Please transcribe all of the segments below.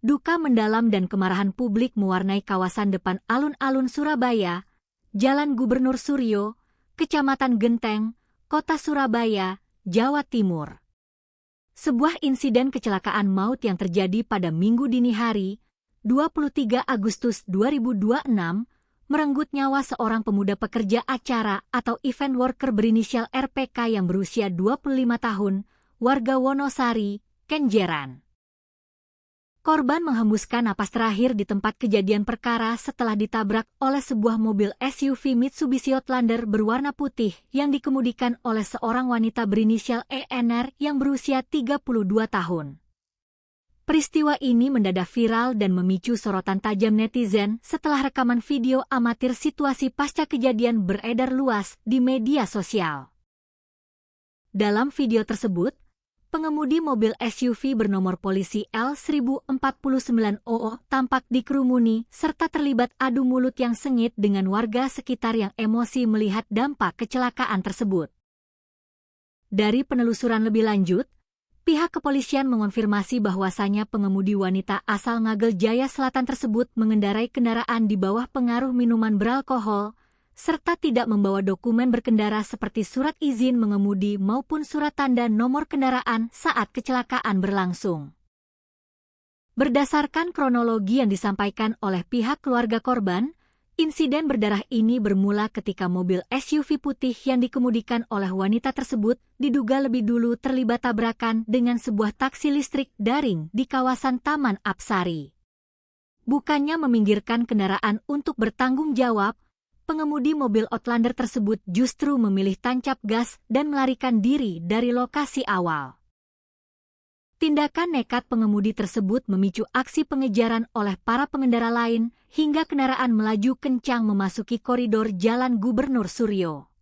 Duka mendalam dan kemarahan publik mewarnai kawasan depan alun-alun Surabaya, Jalan Gubernur Suryo, Kecamatan Genteng, Kota Surabaya, Jawa Timur. Sebuah insiden kecelakaan maut yang terjadi pada Minggu dini hari, 23 Agustus 2026, merenggut nyawa seorang pemuda pekerja acara atau event worker berinisial RPK yang berusia 25 tahun, warga Wonosari, Kenjeran. Korban menghembuskan napas terakhir di tempat kejadian perkara setelah ditabrak oleh sebuah mobil SUV Mitsubishi Outlander berwarna putih yang dikemudikan oleh seorang wanita berinisial ENR yang berusia 32 tahun. Peristiwa ini mendadak viral dan memicu sorotan tajam netizen setelah rekaman video amatir situasi pasca kejadian beredar luas di media sosial. Dalam video tersebut, pengemudi mobil SUV bernomor polisi L1049OO tampak dikerumuni serta terlibat adu mulut yang sengit dengan warga sekitar yang emosi melihat dampak kecelakaan tersebut. Dari penelusuran lebih lanjut, pihak kepolisian mengonfirmasi bahwasanya pengemudi wanita asal Ngagel Jaya Selatan tersebut mengendarai kendaraan di bawah pengaruh minuman beralkohol, serta tidak membawa dokumen berkendara seperti surat izin mengemudi maupun surat tanda nomor kendaraan saat kecelakaan berlangsung. Berdasarkan kronologi yang disampaikan oleh pihak keluarga korban, insiden berdarah ini bermula ketika mobil SUV putih yang dikemudikan oleh wanita tersebut diduga lebih dulu terlibat tabrakan dengan sebuah taksi listrik daring di kawasan Taman Apsari. Bukannya meminggirkan kendaraan untuk bertanggung jawab, pengemudi mobil Outlander tersebut justru memilih tancap gas dan melarikan diri dari lokasi awal. Tindakan nekat pengemudi tersebut memicu aksi pengejaran oleh para pengendara lain hingga kendaraan melaju kencang memasuki koridor Jalan Gubernur Suryo.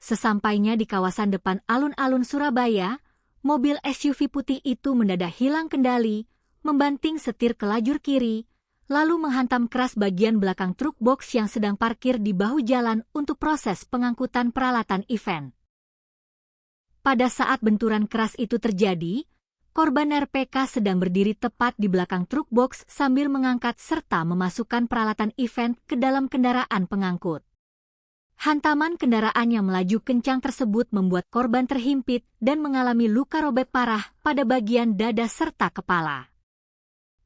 Sesampainya di kawasan depan alun-alun Surabaya, mobil SUV putih itu mendadak hilang kendali, membanting setir ke lajur kiri, lalu menghantam keras bagian belakang truk box yang sedang parkir di bahu jalan untuk proses pengangkutan peralatan event. Pada saat benturan keras itu terjadi, korban RPK sedang berdiri tepat di belakang truk box sambil mengangkat serta memasukkan peralatan event ke dalam kendaraan pengangkut. Hantaman kendaraan yang melaju kencang tersebut membuat korban terhimpit dan mengalami luka robek parah pada bagian dada serta kepala.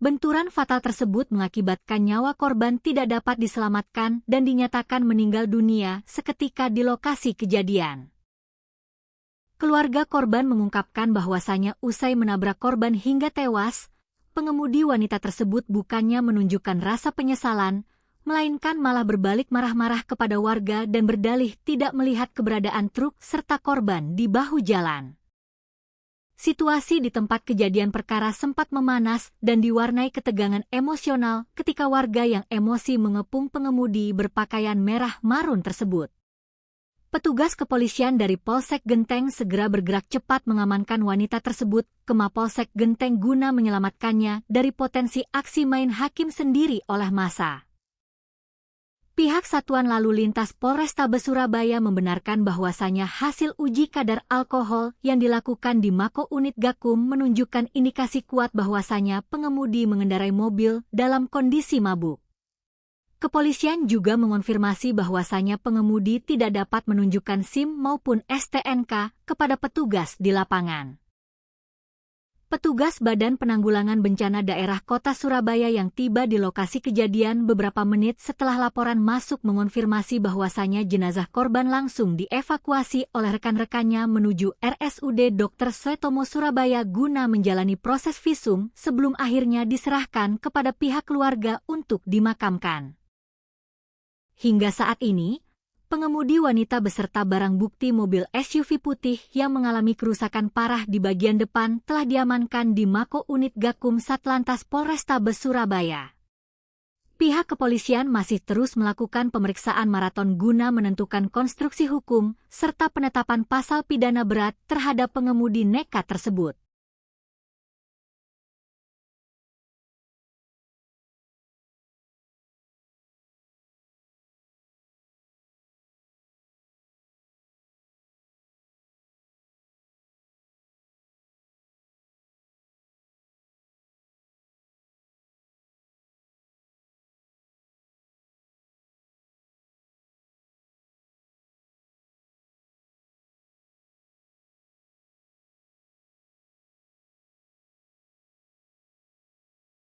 Benturan fatal tersebut mengakibatkan nyawa korban tidak dapat diselamatkan dan dinyatakan meninggal dunia seketika di lokasi kejadian. Keluarga korban mengungkapkan bahwasanya usai menabrak korban hingga tewas, pengemudi wanita tersebut bukannya menunjukkan rasa penyesalan, melainkan malah berbalik marah-marah kepada warga dan berdalih tidak melihat keberadaan truk serta korban di bahu jalan. Situasi di tempat kejadian perkara sempat memanas dan diwarnai ketegangan emosional ketika warga yang emosi mengepung pengemudi berpakaian merah marun tersebut. Petugas kepolisian dari Polsek Genteng segera bergerak cepat mengamankan wanita tersebut ke Mapolsek Genteng guna menyelamatkannya dari potensi aksi main hakim sendiri oleh massa. Pihak Satuan Lalu Lintas Polrestabes Surabaya membenarkan bahwasanya hasil uji kadar alkohol yang dilakukan di Mako Unit Gakum menunjukkan indikasi kuat bahwasanya pengemudi mengendarai mobil dalam kondisi mabuk. Kepolisian juga mengonfirmasi bahwasanya pengemudi tidak dapat menunjukkan SIM maupun STNK kepada petugas di lapangan. Petugas Badan Penanggulangan Bencana Daerah Kota Surabaya yang tiba di lokasi kejadian beberapa menit setelah laporan masuk mengonfirmasi bahwasanya jenazah korban langsung dievakuasi oleh rekan-rekannya menuju RSUD Dr. Suetomo Surabaya guna menjalani proses visum sebelum akhirnya diserahkan kepada pihak keluarga untuk dimakamkan. Hingga saat ini, pengemudi wanita beserta barang bukti mobil SUV putih yang mengalami kerusakan parah di bagian depan telah diamankan di Mako Unit Gakum Satlantas Polrestabes Surabaya. Pihak kepolisian masih terus melakukan pemeriksaan maraton guna menentukan konstruksi hukum serta penetapan pasal pidana berat terhadap pengemudi nekat tersebut.